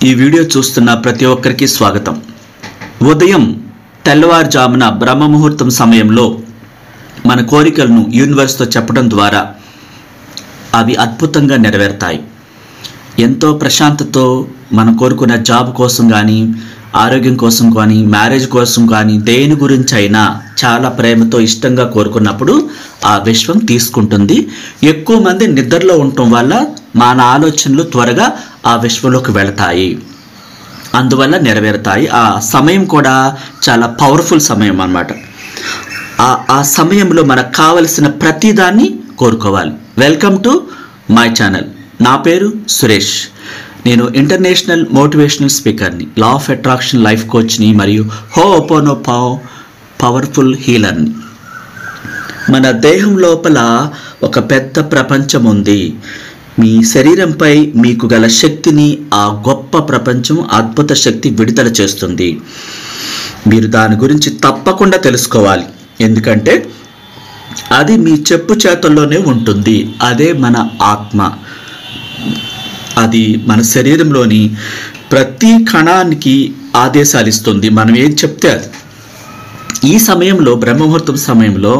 ఈ వీడియో చూస్తున్న ప్రతి ఒక్కరికి స్వాగతం. ఉదయం తెల్లవారుజామున బ్రహ్మ ముహూర్తం సమయంలో మన కోరికలను యూనివర్స్తో చెప్పడం ద్వారా అవి అద్భుతంగా నెరవేరుతాయి. ఎంతో ప్రశాంతతో మనం కోరుకున్న జాబ్ కోసం కానీ, ఆరోగ్యం కోసం కానీ, మ్యారేజ్ కోసం కానీ, దేని గురించి అయినా చాలా ప్రేమతో ఇష్టంగా కోరుకున్నప్పుడు ఆ విశ్వం తీసుకుంటుంది. ఎక్కువ మంది నిద్రలో ఉండటం వల్ల మన ఆలోచనలు త్వరగా ఆ విశ్వంలోకి వెళతాయి, అందువల్ల నెరవేరుతాయి. ఆ సమయం కూడా చాలా పవర్ఫుల్ సమయం అన్నమాట. ఆ సమయంలో మనకు కావలసిన ప్రతిదాన్ని కోరుకోవాలి. Welcome to my channel. నా పేరు సురేష్. నేను ఇంటర్నేషనల్ మోటివేషనల్ స్పీకర్ని, లా ఆఫ్ అట్రాక్షన్ లైఫ్ కోచ్ని మరియు హోపోనోపో పవర్ఫుల్ హీలర్ని. మన దేహం లోపల ఒక పెద్ద ప్రపంచం ఉంది. మీ శరీరంపై మీకు గల శక్తిని ఆ గొప్ప ప్రపంచం, అద్భుత శక్తి విడుదల చేస్తుంది. మీరు దాని గురించి తప్పకుండా తెలుసుకోవాలి. ఎందుకంటే అది మీ చెప్పు చేతుల్లోనే ఉంటుంది. అదే మన ఆత్మ. అది మన శరీరంలోని ప్రతి కణానికి ఆదేశాలు ఇస్తుంది. మనం ఏం చెప్తే అది. ఈ సమయంలో, బ్రహ్మముహూర్తం సమయంలో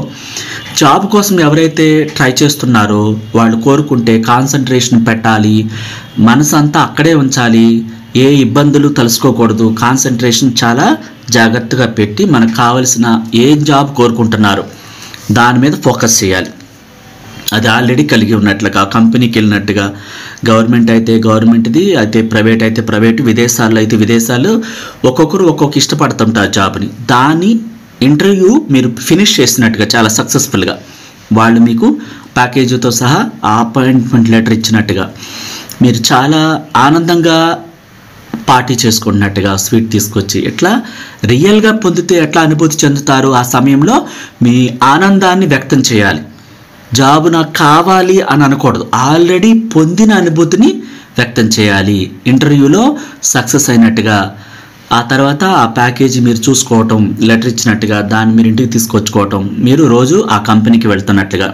జాబ్ కోసం ఎవరైతే ట్రై చేస్తున్నారో వాళ్ళు కోరుకుంటే కాన్సన్ట్రేషన్ పెట్టాలి, మనసు అంతా అక్కడే ఉంచాలి, ఏ ఇబ్బందులు తలుసుకోకూడదు. కాన్సన్ట్రేషన్ చాలా జాగ్రత్తగా పెట్టి మనకు కావలసిన ఏ జాబ్ కోరుకుంటున్నారో దాని మీద ఫోకస్ చేయాలి. అది ఆల్రెడీ కలిగి ఉన్నట్లుగా, కంపెనీకి వెళ్ళినట్టుగా, గవర్నమెంట్ అయితే గవర్నమెంట్ది, అయితే ప్రైవేట్ అయితే ప్రైవేట్, విదేశాల్లో అయితే విదేశాలు. ఒక్కొక్కరు ఒక్కొక్క ఇష్టపడుతుంటారు జాబ్ని. దాని ఇంటర్వ్యూ మీరు ఫినిష్ చేసినట్టుగా చాలా సక్సెస్ఫుల్గా వాళ్ళు మీకు ప్యాకేజీతో సహా అపాయింట్మెంట్ లెటర్ ఇచ్చినట్టుగా, మీరు చాలా ఆనందంగా పార్టీ చేసుకున్నట్టుగా, స్వీట్ తీసుకొచ్చి ఎట్లా రియల్గా పొందితే ఎట్లా అనుభూతి చెందుతారు ఆ సమయంలో మీ ఆనందాన్ని వ్యక్తం చేయాలి. జాబ్ నాకు కావాలి అని అనకూడదు, ఆల్రెడీ పొందిన అనుభూతిని వ్యక్తం చేయాలి. ఇంటర్వ్యూలో సక్సెస్ అయినట్టుగా, ఆ తర్వాత ఆ ప్యాకేజీ మీరు చూసుకోవటం, లెటర్ ఇచ్చినట్టుగా, దాన్ని మీరు ఇంటికి తీసుకొచ్చుకోవటం, మీరు రోజు ఆ కంపెనీకి వెళ్తున్నట్టుగా,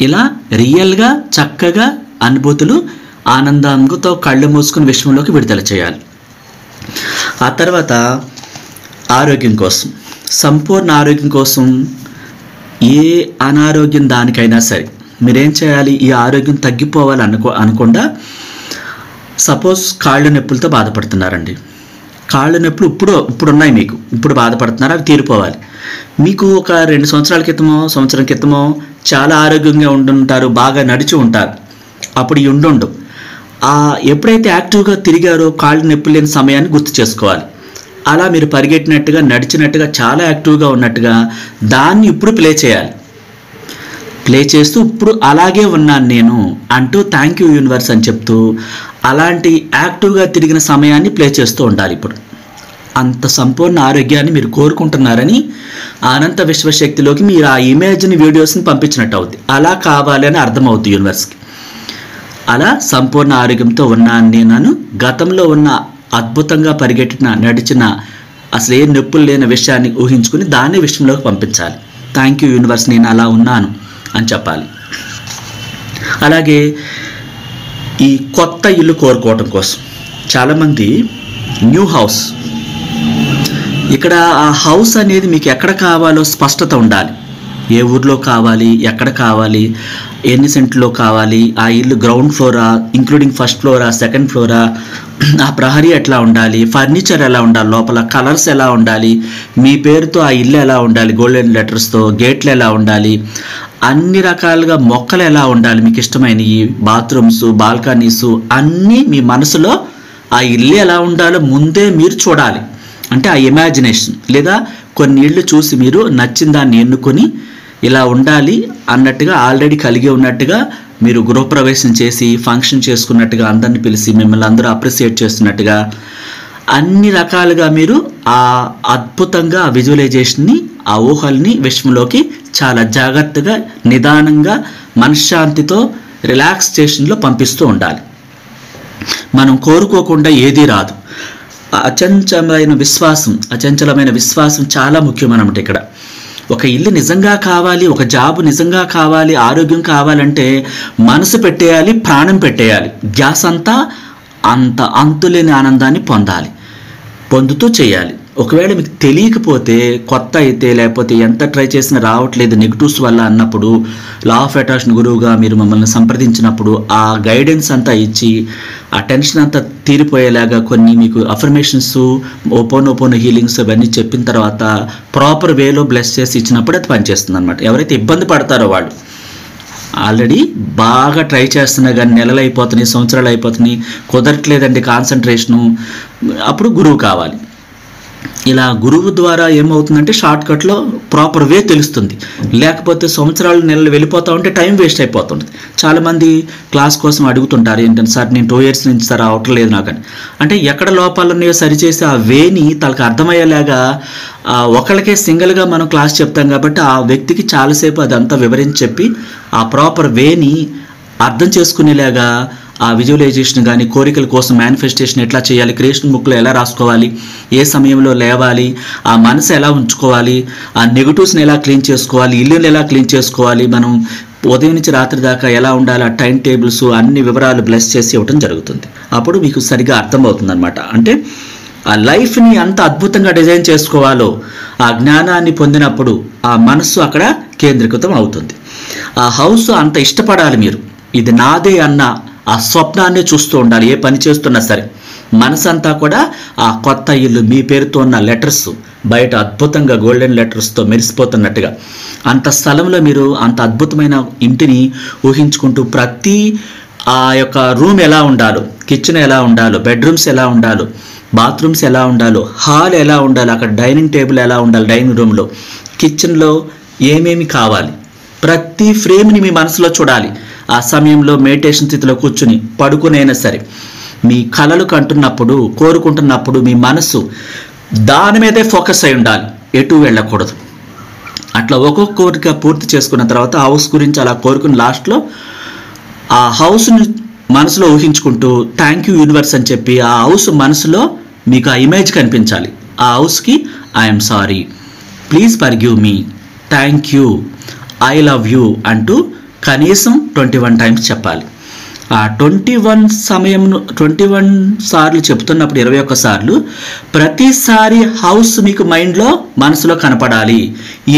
ఇలా రియల్గా చక్కగా అనుభూతులు ఆనందంతో కళ్ళు మూసుకుని విశ్వంలోకి విడుదల చేయాలి. ఆ తర్వాత ఆరోగ్యం కోసం, సంపూర్ణ ఆరోగ్యం కోసం, ఏ అనారోగ్యం దానికైనా సరే మీరేం చేయాలి? ఈ ఆరోగ్యం తగ్గిపోవాలి అనకుండా, సపోజ్ కాళ్ళు నొప్పులతో బాధపడుతున్నారండి. కాళ్ళు నొప్పులు ఇప్పుడు ఉన్నాయి, మీకు ఇప్పుడు బాధపడుతున్నారు, అవి తీరిపోవాలి. మీకు ఒక 2 సంవత్సరాల క్రితమో, సంవత్సరం క్రితమో చాలా ఆరోగ్యంగా ఉండుంటారు, బాగా నడిచి ఉంటారు. అప్పుడు ఉండు ఎప్పుడైతే యాక్టివ్గా తిరిగారో కాళ్ళు నొప్పులు లేని సమయాన్ని గుర్తు చేసుకోవాలి. అలా మీరు పరిగెట్టినట్టుగా, నడిచినట్టుగా, చాలా యాక్టివ్గా ఉన్నట్టుగా దాన్ని ఇప్పుడు ప్లే చేయాలి. ప్లే చేస్తూ ఇప్పుడు అలాగే ఉన్నాను నేను అంటూ థ్యాంక్ యూ యూనివర్స్ అని చెప్తూ అలాంటి యాక్టివ్గా తిరిగిన సమయాన్ని ప్లే చేస్తూ ఉండాలి. ఇప్పుడు అంత సంపూర్ణ ఆరోగ్యాన్ని మీరు కోరుకుంటున్నారని అనంత విశ్వశక్తిలోకి మీరు ఆ ఇమేజ్ని, వీడియోస్ని పంపించినట్టు అవుద్ది. అలా కావాలి అని అర్థమవుద్ది యూనివర్స్కి. అలా సంపూర్ణ ఆరోగ్యంతో ఉన్నాను నేను, గతంలో ఉన్న అద్భుతంగా పరిగెట్టిన, నడిచిన, అసలు ఏ నొప్పులు లేని విషయాన్ని ఊహించుకుని దాన్ని విశ్వంలోకి పంపించాలి. థ్యాంక్ యూ యూనివర్స్, నేను అలా ఉన్నాను అని చెప్పాలి. అలాగే ఈ కొత్త ఇల్లు కోరుకోవటం కోసం చాలామంది న్యూ హౌస్, ఇక్కడ ఆ హౌస్ అనేది మీకు ఎక్కడ కావాలో స్పష్టత ఉండాలి. ఏ ఊర్లో కావాలి, ఎక్కడ కావాలి, ఎన్ని సెంట్లో కావాలి, ఆ ఇల్లు ground flora, including first flora, second flora, ఆ ప్రహరీ ఎట్లా ఉండాలి, ఫర్నిచర్ ఎలా ఉండాలి, లోపల కలర్స్ ఎలా ఉండాలి, మీ పేరుతో ఆ ఇల్లు ఎలా ఉండాలి, గోల్డెన్ లెటర్స్తో, గేట్లు ఎలా ఉండాలి, అన్ని రకాలుగా మొక్కలు ఎలా ఉండాలి, మీకు ఇష్టమైనవి, బాత్రూమ్స్, బాల్కనీస్ అన్నీ మీ మనసులో ఆ ఇల్లు ఎలా ఉండాలో ముందే మీరు చూడాలి. అంటే ఆ ఇమాజినేషన్, లేదా కొన్ని ఇళ్ళు చూసి మీరు నచ్చిన దాన్ని ఎన్నుకొని ఇలా ఉండాలి అన్నట్టుగా ఆల్రెడీ కలిగి ఉన్నట్టుగా మీరు గృహప్రవేశం చేసి ఫంక్షన్ చేసుకున్నట్టుగా, అందరిని పిలిచి మిమ్మల్ని అందరూ అప్రిసియేట్ చేస్తున్నట్టుగా, అన్ని రకాలుగా మీరు ఆ అద్భుతంగా ఆ విజువలైజేషన్ని, ఆ ఊహల్ని విశ్వంలోకి చాలా జాగ్రత్తగా, నిదానంగా, మనశ్శాంతితో, రిలాక్సేషన్లో పంపిస్తూ ఉండాలి. మనం కోరుకోకుండా ఏదీ రాదు. అచంచలమైన విశ్వాసం చాలా ముఖ్యం అన్నమాట. ఇక్కడ ఒక ఇల్లు నిజంగా కావాలి, ఒక జాబ్ నిజంగా కావాలి, ఆరోగ్యం కావాలంటే మనసు పెట్టేయాలి, ప్రాణం పెట్టేయాలి. గ్యాస్ అంతా అంత అంతులేని ఆనందాన్ని పొందుతూ చేయాలి. ఒకవేళ మీకు తెలియకపోతే, కొత్త అయితే, లేకపోతే ఎంత ట్రై చేసినా రావట్లేదు నెగిటివ్స్ వల్ల అన్నప్పుడు, లా ఆఫ్ అట్రాక్షన్ గురువుగా మీరు మమ్మల్ని సంప్రదించినప్పుడు ఆ గైడెన్స్ అంతా ఇచ్చి ఆ టెన్షన్ అంతా తీరిపోయేలాగా కొన్ని మీకు అఫర్మేషన్స్, ఓపెన్ హీలింగ్స్ అవన్నీ చెప్పిన తర్వాత ప్రాపర్ వేలో బ్లెస్ చేసి ఇచ్చినప్పుడు అది పనిచేస్తుంది అనమాట. ఎవరైతే ఇబ్బంది పడతారో వాళ్ళు ఆల్రెడీ బాగా ట్రై చేస్తున్నా కానీ నెలలు అయిపోతున్నాయి, సంవత్సరాలు అయిపోతున్నాయి, కుదరట్లేదండి కాన్సన్ట్రేషను, అప్పుడు గురువు కావాలి. ఇలా గురువు ద్వారా ఏమవుతుందంటే షార్ట్కట్లో ప్రాపర్ వే తెలుస్తుంది. లేకపోతే సంవత్సరాలు నెలలు వెళ్ళిపోతూ ఉంటే టైం వేస్ట్ అయిపోతుంది. చాలామంది క్లాస్ కోసం అడుగుతుంటారు, ఏంటంటే సార్ నేను 2 years నుంచి సార్ అవట్లేదు నాకు అని. అంటే ఎక్కడ లోపాలు ఉన్నాయో సరిచేసి ఆ వేని తనకు అర్థమయ్యేలాగా ఒకళ్ళకే సింగిల్గా మనం క్లాస్ చెప్తాం కాబట్టి ఆ వ్యక్తికి చాలాసేపు అదంతా వివరించి చెప్పి ఆ ప్రాపర్ వేని అర్థం చేసుకునేలాగా ఆ విజువలైజేషన్ కానీ, కోరికల కోసం మేనిఫెస్టేషన్ ఎట్లా చేయాలి, క్రియేషన్ బుక్లో ఎలా రాసుకోవాలి, ఏ సమయంలో లేవాలి, ఆ మనసు ఎలా ఉంచుకోవాలి, ఆ నెగిటివ్స్ని ఎలా క్లీన్ చేసుకోవాలి, ఇల్లుని ఎలా క్లీన్ చేసుకోవాలి, మనం ఉదయం నుంచి రాత్రి దాకా ఎలా ఉండాలి, ఆ టైం టేబుల్స్ అన్ని వివరాలు బ్లెస్ చేసి ఇవ్వడం జరుగుతుంది. అప్పుడు మీకు సరిగా అర్థమవుతుంది అనమాట. అంటే ఆ లైఫ్ని అంత అద్భుతంగా డిజైన్ చేసుకోవాలో ఆ జ్ఞానాన్ని పొందినప్పుడు ఆ మనస్సు అక్కడ కేంద్రీకృతం అవుతుంది. ఆ హౌస్ అంత ఇష్టపడాలి మీరు, ఇది నాదే అన్న ఆ స్వప్నాన్ని చూస్తూ ఉండాలి. ఏ పని చేస్తున్నా సరే మనసంతా కూడా ఆ కొత్త ఇల్లు మీ పేరుతో ఉన్న లెటర్స్ బయట అద్భుతంగా గోల్డెన్ లెటర్స్తో మెరిసిపోతున్నట్టుగా అంత స్థలంలో మీరు అంత అద్భుతమైన ఇంటిని ఊహించుకుంటూ ప్రతి ఆ యొక్క రూమ్ ఎలా ఉండాలో, కిచెన్ ఎలా ఉండాలో, బెడ్రూమ్స్ ఎలా ఉండాలో, బాత్రూమ్స్ ఎలా ఉండాలో, హాల్ ఎలా ఉండాలో, అక్కడ డైనింగ్ టేబుల్ ఎలా ఉండాలి, డైనింగ్ రూమ్లో, కిచెన్లో ఏమేమి కావాలి, ప్రతి ఫ్రేమ్ని మీ మనసులో చూడాలి. ఆ సమయంలో మెడిటేషన్ స్థితిలో కూర్చుని పడుకునైనా సరే మీ కలలు కంటున్నప్పుడు, కోరుకుంటున్నప్పుడు మీ మనసు దాని మీదే ఫోకస్ అయి ఉండాలి, ఎటు వెళ్ళకూడదు. అట్లా ఒక్కొక్క కోరిక పూర్తి చేసుకున్న తర్వాత హౌస్ గురించి అలా కోరుకుని లాస్ట్లో ఆ హౌస్ని మనసులో ఊహించుకుంటూ థ్యాంక్ యూ యూనివర్స్ అని చెప్పి ఆ హౌస్ మనసులో మీకు ఆ ఇమేజ్ కనిపించాలి. ఆ హౌస్కి I'm sorry, please forgive me, thank you, I love you అంటూ కనీసం 21 times చెప్పాలి. ఆ 21 సార్లు చెప్తున్నప్పుడు 21 సార్లు ప్రతిసారి హౌస్ మీకు మైండ్లో మనసులో కనపడాలి,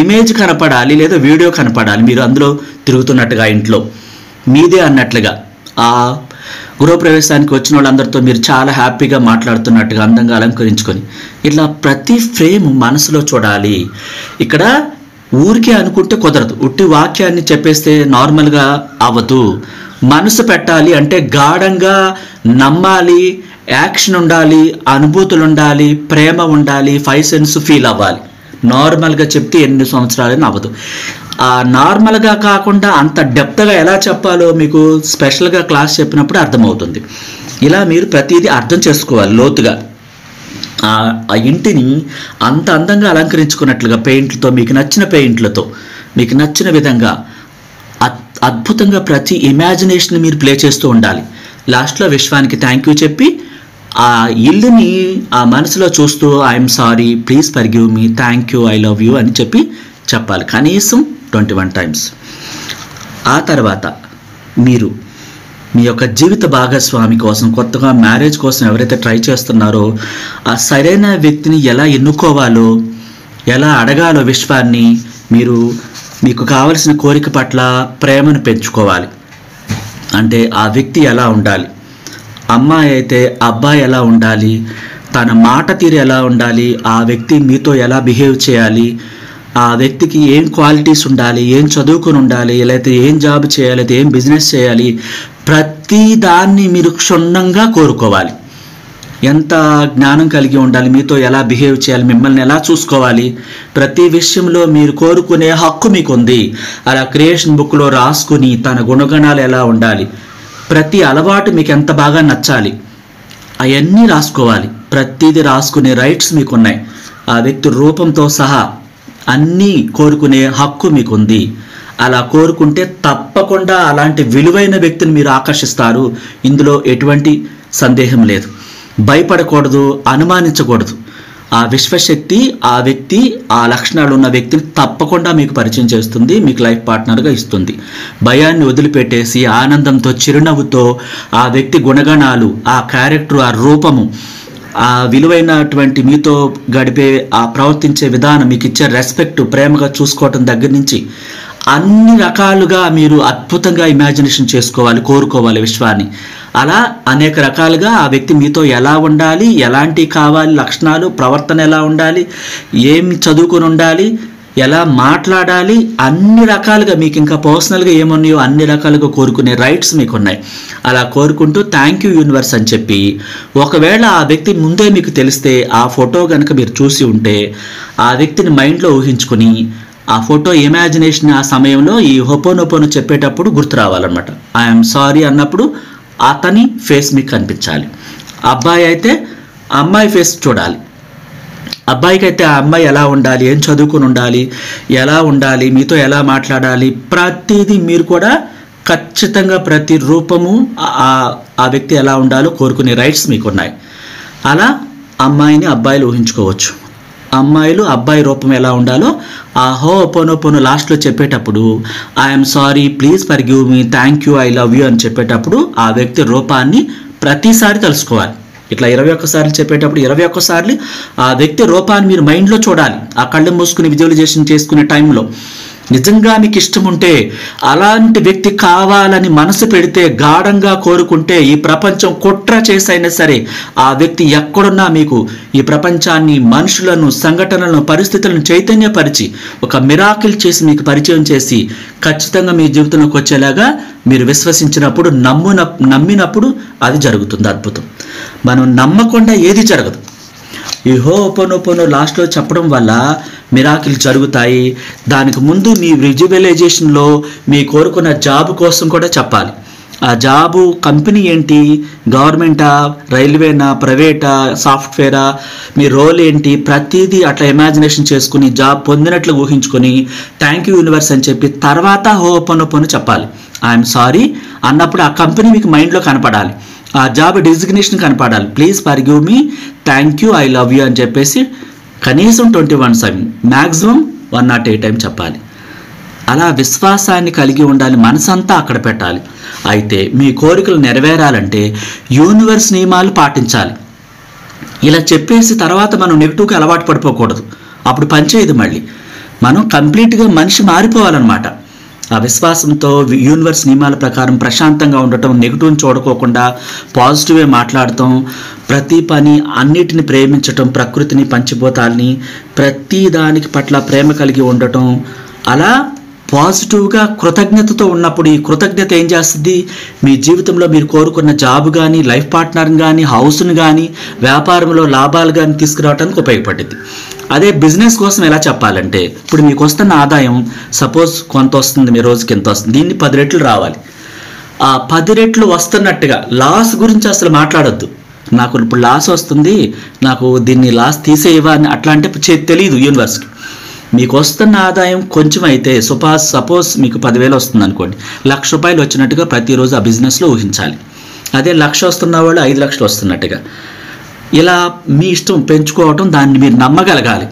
ఇమేజ్ కనపడాలి, లేదా వీడియో కనపడాలి, మీరు అందులో తిరుగుతున్నట్టుగా ఇంట్లో మీదే అన్నట్లుగా. ఆ గృహప్రవేశానికి వచ్చిన వాళ్ళందరితో మీరు చాలా హ్యాపీగా మాట్లాడుతున్నట్టుగా అందంగా అలంకరించుకొని ఇట్లా ప్రతి ఫ్రేమ్ మనసులో చూడాలి. ఇక్కడ ఊరికే అనుకుంటే కుదరదు, ఉట్టి వాక్యాన్ని చెప్పేస్తే నార్మల్గా అవ్వదు. మనసు పెట్టాలి అంటే గాఢంగా నమ్మాలి, యాక్షన్ ఉండాలి, అనుభూతులు ఉండాలి, ప్రేమ ఉండాలి, 5 senses ఫీల్ అవ్వాలి. నార్మల్గా చెప్తే ఎన్ని సంవత్సరాలని అవ్వదు. ఆ నార్మల్గా కాకుండా అంత డెప్త్గా ఎలా చెప్పాలో మీకు స్పెషల్గా క్లాస్ చెప్పినప్పుడు అర్థమవుతుంది. ఇలా మీరు ప్రతిదీ అర్థం చేసుకోవాలి లోతుగా. ఆ ఇంటిని అంత అందంగా అలంకరించుకున్నట్లుగా పెయింట్లతో, మీకు నచ్చిన పెయింట్లతో, మీకు నచ్చిన విధంగా అద్భుతంగా ప్రతి ఇమాజినేషన్ మీరు ప్లే చేస్తూ ఉండాలి. లాస్ట్లో విశ్వానికి థ్యాంక్ యూ చెప్పి ఆ ఇల్లుని ఆ మనసులో చూస్తూ I'm sorry, please forgive me, thank you, I love you అని చెప్పాలి కనీసం 21 times. ఆ తర్వాత మీరు మీ యొక్క జీవిత భాగస్వామి కోసం, కొత్తగా మ్యారేజ్ కోసం ఎవరైతే ట్రై చేస్తున్నారో ఆ సరైన వ్యక్తిని ఎలా ఎన్నుకోవాలో, ఎలా అడగాలో విశ్వాన్ని, మీకు కావలసిన కోరిక పట్ల ప్రేమను పెంచుకోవాలి. అంటే ఆ వ్యక్తి ఎలా ఉండాలి, అమ్మాయి అయితే అబ్బాయి ఎలా ఉండాలి, తన మాట తీరు ఎలా ఉండాలి, ఆ వ్యక్తి మీతో ఎలా బిహేవ్ చేయాలి, ఆ వ్యక్తికి ఏం క్వాలిటీస్ ఉండాలి, ఏం చదువుకుని ఉండాలి, లేకపోతే ఏం జాబ్ చేయాలి, లేకపోతే ఏం బిజినెస్ చేయాలి, ప్రతి దాన్ని మీరు క్షుణ్ణంగా కోరుకోవాలి. ఎంత జ్ఞానం కలిగి ఉండాలి, మీతో ఎలా బిహేవ్ చేయాలి, మిమ్మల్ని ఎలా చూసుకోవాలి, ప్రతి విషయంలో మీరు కోరుకునే హక్కు మీకు ఉంది. అలా క్రియేషన్ బుక్లో రాసుకుని తన గుణగణాలు ఎలా ఉండాలి, ప్రతి అలవాటు మీకు ఎంత బాగా నచ్చాలి, అవన్నీ రాసుకోవాలి. ప్రతిదీ రాసుకునే రైట్స్ మీకున్నాయి. ఆ వ్యక్తి రూపంతో సహా అన్నీ కోరుకునే హక్కు మీకుంది. అలా కోరుకుంటే తప్పకుండా అలాంటి విలువైన వ్యక్తిని మీరు ఆకర్షిస్తారు. ఇందులో ఎటువంటి సందేహం లేదు. భయపడకూడదు, అనుమానించకూడదు. ఆ విశ్వశక్తి ఆ వ్యక్తి ఆ లక్షణాలు ఉన్న వ్యక్తిని తప్పకుండా మీకు పరిచయం చేస్తుంది, మీకు లైఫ్ పార్ట్నర్గా ఇస్తుంది. భయాన్ని వదిలిపెట్టేసి ఆనందంతో చిరునవ్వుతో ఆ వ్యక్తి గుణగణాలు, ఆ క్యారెక్టర్, ఆ రూపము, ఆ విలువైనటువంటి మీతో గడిపే ఆ ప్రవర్తించే విధానం, మీకు ఇచ్చే రెస్పెక్ట్, ప్రేమగా చూసుకోవటం దగ్గర నుంచి అన్ని రకాలుగా మీరు అద్భుతంగా ఇమాజినేషన్ చేసుకోవాలి, కోరుకోవాలి విశ్వాన్ని. అలా అనేక రకాలుగా ఆ వ్యక్తి మీతో ఎలా ఉండాలి, ఎలాంటి కావాలి లక్షణాలు, ప్రవర్తన ఎలా ఉండాలి, ఏమి చదువుకొని ఉండాలి, ఎలా మాట్లాడాలి, అన్ని రకాలుగా మీకు ఇంకా పర్సనల్గా ఏమున్నాయో అన్ని రకాలుగా కోరుకునే రైట్స్ మీకు ఉన్నాయి. అలా కోరుకుంటూ థ్యాంక్ యూ యూనివర్స్ అని చెప్పి, ఒకవేళ ఆ వ్యక్తి ముందే మీకు తెలిస్తే ఆ ఫోటో కనుక మీరు చూసి ఉంటే ఆ వ్యక్తిని మైండ్లో ఊహించుకొని ఆ ఫోటో ఇమాజినేషన్ ఆ సమయంలో ఈ హోపోనోపోనో చెప్పేటప్పుడు గుర్తు రావాలన్నమాట. ఐఎమ్ సారీ అన్నప్పుడు అతని ఫేస్ మీకు కనిపించాలి. అబ్బాయి అయితే అమ్మాయి ఫేస్ చూడాలి. అబ్బాయికి అయితే ఆ అమ్మాయి ఎలా ఉండాలి, ఏం చదువుకుని ఉండాలి, ఎలా ఉండాలి, మీతో ఎలా మాట్లాడాలి, ప్రతిదీ మీరు కూడా ఖచ్చితంగా ప్రతి రూపము ఆ వ్యక్తి ఎలా ఉండాలో కోరుకునే రైట్స్ మీకు ఉన్నాయి. అలా అమ్మాయిని అబ్బాయిలు ఊహించుకోవచ్చు. అమ్మాయిలు అబ్బాయి రూపం ఎలా ఉండాలో ఆ హోపోనోపోనో లాస్ట్లో చెప్పేటప్పుడు I'm sorry, please forgive me, thank you, I love you అని చెప్పేటప్పుడు ఆ వ్యక్తి రూపాన్ని ప్రతిసారి తెలుసుకోవాలి. ఇట్లా 21 సార్లు చెప్పేటప్పుడు 21 సార్లు ఆ వ్యక్తి రూపాన్ని మీరు మైండ్లో చూడాలి. ఆ కళ్ళు మూసుకుని విజువలైజేషన్ చేసుకునే టైంలో నిజంగా మీకు ఇష్టం ఉంటే, అలాంటి వ్యక్తి కావాలని మనసు పెడితే, గాఢంగా కోరుకుంటే, ఈ ప్రపంచం కుట్ర చేసైనా సరే ఆ వ్యక్తి ఎక్కడున్నా మీకు ఈ ప్రపంచాన్ని, మనుషులను, సంఘటనలను, పరిస్థితులను చైతన్యపరిచి ఒక మిరాకిల్ చేసి మీకు పరిచయం చేసి ఖచ్చితంగా మీ జీవితంలోకి వచ్చేలాగా మీరు విశ్వసించినప్పుడు, నమ్మినప్పుడు అది జరుగుతుంది. అద్భుతం. మనం నమ్మకుండా ఏది జరగదు. ఈ హోపోనోపోనో లాస్ట్లో చెప్పడం వల్ల మిరాకిల్ జరుగుతాయి. దానికి ముందు మీ విజువలైజేషన్లో మీ కోరుకున్న జాబ్ కోసం కూడా చెప్పాలి. ఆ జాబు కంపెనీ ఏంటి, గవర్నమెంటా, రైల్వేనా, ప్రైవేటా, సాఫ్ట్వేరా, మీ రోల్ ఏంటి, ప్రతిదీ అట్లా ఇమాజినేషన్ చేసుకుని జాబ్ పొందినట్లు ఊహించుకొని థ్యాంక్ యూ యూనివర్స్ అని చెప్పి తర్వాత హోపోనోపోనో చెప్పాలి. ఐఎమ్ సారీ అన్నప్పుడు ఆ కంపెనీ మీకు మైండ్లో కనపడాలి, ఆ జాబ్ డిజిగ్నేషన్ కనపడాలి. Please forgive me, thank you, I love you అని చెప్పేసి కనీసం 21 టైం, మ్యాక్సిమం 108 టైం చెప్పాలి. అలా విశ్వాసాన్ని కలిగి ఉండాలి, మనసంతా అక్కడ పెట్టాలి. అయితే మీ కోరికలు నెరవేరాలంటే యూనివర్స్ నియమాలు పాటించాలి. ఇలా చెప్పేసి తర్వాత మనం నెగిటివ్గా అలవాటు పడిపోకూడదు, అప్పుడు పనిచేయదు. మళ్ళీ మనం కంప్లీట్గా మనిషి మారిపోవాలన్నమాట. ఆ విశ్వాసంతో యూనివర్స్ నియమాల ప్రకారం ప్రశాంతంగా ఉండటం, నెగిటివ్ని చూడకోకుండా పాజిటివే మాట్లాడటం, ప్రతి పని అన్నిటిని ప్రేమించటం, ప్రకృతిని, పంచభూతాల్ని, ప్రతి దానికి పట్ల ప్రేమ కలిగి ఉండటం, అలా పాజిటివ్గా కృతజ్ఞతతో ఉన్నప్పుడు ఈ కృతజ్ఞత ఏం చేస్తుంది, మీ జీవితంలో మీరు కోరుకున్న జాబ్ కానీ, లైఫ్ పార్ట్నర్ని కానీ, హౌస్ని కానీ, వ్యాపారంలో లాభాలు కానీ తీసుకురావడానికి ఉపయోగపడుతుంది. అదే బిజినెస్ కోసం ఎలా చెప్పాలంటే, ఇప్పుడు మీకు వస్తున్న ఆదాయం సపోజ్ కొంత వస్తుంది, మీ రోజుకి ఎంత వస్తుంది, దీన్ని 10 రెట్లు రావాలి. ఆ 10 రెట్లు వస్తున్నట్టుగా లాస్ గురించి అసలు మాట్లాడొద్దు. నాకు ఇప్పుడు లాస్ వస్తుంది, నాకు దీన్ని లాస్ తీసేయవా అని అట్లా అంటే తెలియదు యూనివర్స్కి. మీకు వస్తున్న ఆదాయం కొంచెం అయితే సపోజ్ మీకు 10,000 వస్తుంది అనుకోండి, 1,00,000 రూపాయలు వచ్చినట్టుగా ప్రతిరోజు ఆ బిజినెస్లో ఊహించాలి. అదే 1,00,000 వస్తున్న వాళ్ళు 5,00,000 వస్తున్నట్టుగా. ఇలా మీ ఇష్టం పెంచుకోవటం, దాన్ని మీరు నమ్మగలగాలి.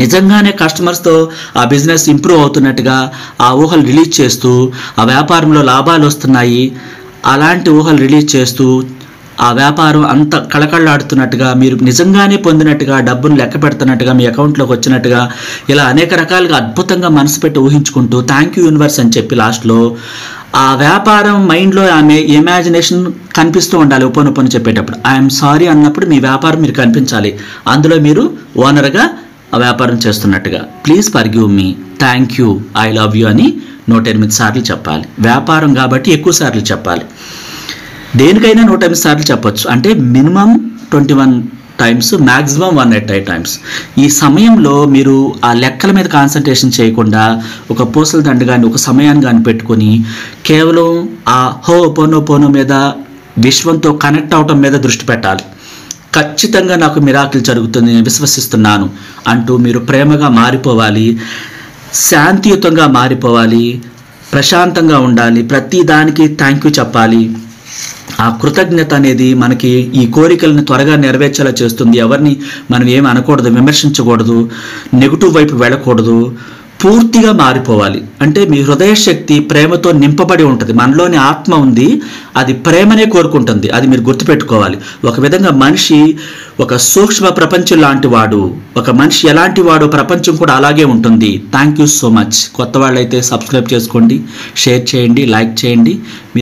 నిజంగానే కస్టమర్స్తో ఆ బిజినెస్ ఇంప్రూవ్ అవుతున్నట్టుగా ఆ ఊహలు రిలీజ్ చేస్తూ, ఆ వ్యాపారంలో లాభాలు వస్తున్నాయి అలాంటి ఊహలు రిలీజ్ చేస్తూ, ఆ వ్యాపారం అంత కళకళలాడుతున్నట్టుగా, మీరు నిజంగానే పొందినట్టుగా, డబ్బును లెక్క పెడుతున్నట్టుగా, మీ అకౌంట్లోకి వచ్చినట్టుగా, ఇలా అనేక రకాలుగా అద్భుతంగా మనసు పెట్టి ఊహించుకుంటూ థ్యాంక్ యూ యూనివర్స్ అని చెప్పి లాస్ట్లో ఆ వ్యాపారం మైండ్లో ఆమె ఇమాజినేషన్ కనిపిస్తూ ఉండాలి. ఉపనొప్పని చెప్పేటప్పుడు ఐఎమ్ సారీ అన్నప్పుడు మీ వ్యాపారం మీరు కనిపించాలి, అందులో మీరు ఓనర్గా ఆ వ్యాపారం చేస్తున్నట్టుగా. Please forgive me, thank you, I love you అని 108 సార్లు చెప్పాలి. వ్యాపారం కాబట్టి ఎక్కువ సార్లు చెప్పాలి. దేనికైనా 108 సార్లు చెప్పొచ్చు, అంటే మినిమం 21 టైమ్స్, మ్యాక్సిమం 108 టైమ్స్. ఈ సమయంలో మీరు ఆ లెక్కల మీద కాన్సన్ట్రేషన్ చేయకుండా ఒక పూసల దండ కానీ, ఒక సమయాన్ని కానీ పెట్టుకొని కేవలం ఆ హోపోనోపోనో మీద, విశ్వంతో కనెక్ట్ అవటం మీద దృష్టి పెట్టాలి. ఖచ్చితంగా నాకు మిరాకిల్ జరుగుతుంది, నేను విశ్వసిస్తున్నాను అంటూ మీరు ప్రేమగా మారిపోవాలి, శాంతియుతంగా మారిపోవాలి, ప్రశాంతంగా ఉండాలి, ప్రతి దానికి థ్యాంక్ యూ చెప్పాలి. ఆ కృతజ్ఞత అనేది మనకి ఈ కోరికలను త్వరగా నెరవేర్చేలా చేస్తుంది. ఎవరిని మనం ఏమి అనకూడదు, విమర్శించకూడదు, నెగిటివ్ వైపు వెళ్ళకూడదు, పూర్తిగా మారిపోవాలి. అంటే మీ హృదయ శక్తి ప్రేమతో నింపబడి ఉంటుంది. మనలోని ఆత్మ ఉంది, అది ప్రేమనే కోరుకుంటుంది. అది మీరు గుర్తుపెట్టుకోవాలి. ఒక విధంగా మనిషి ఒక సూక్ష్మ ప్రపంచం లాంటి వాడు. ఒక మనిషి ఎలాంటి వాడో ప్రపంచం కూడా అలాగే ఉంటుంది. Thank you so much. కొత్త వాళ్ళైతే సబ్స్క్రైబ్ చేసుకోండి, షేర్ చేయండి, లైక్ చేయండి.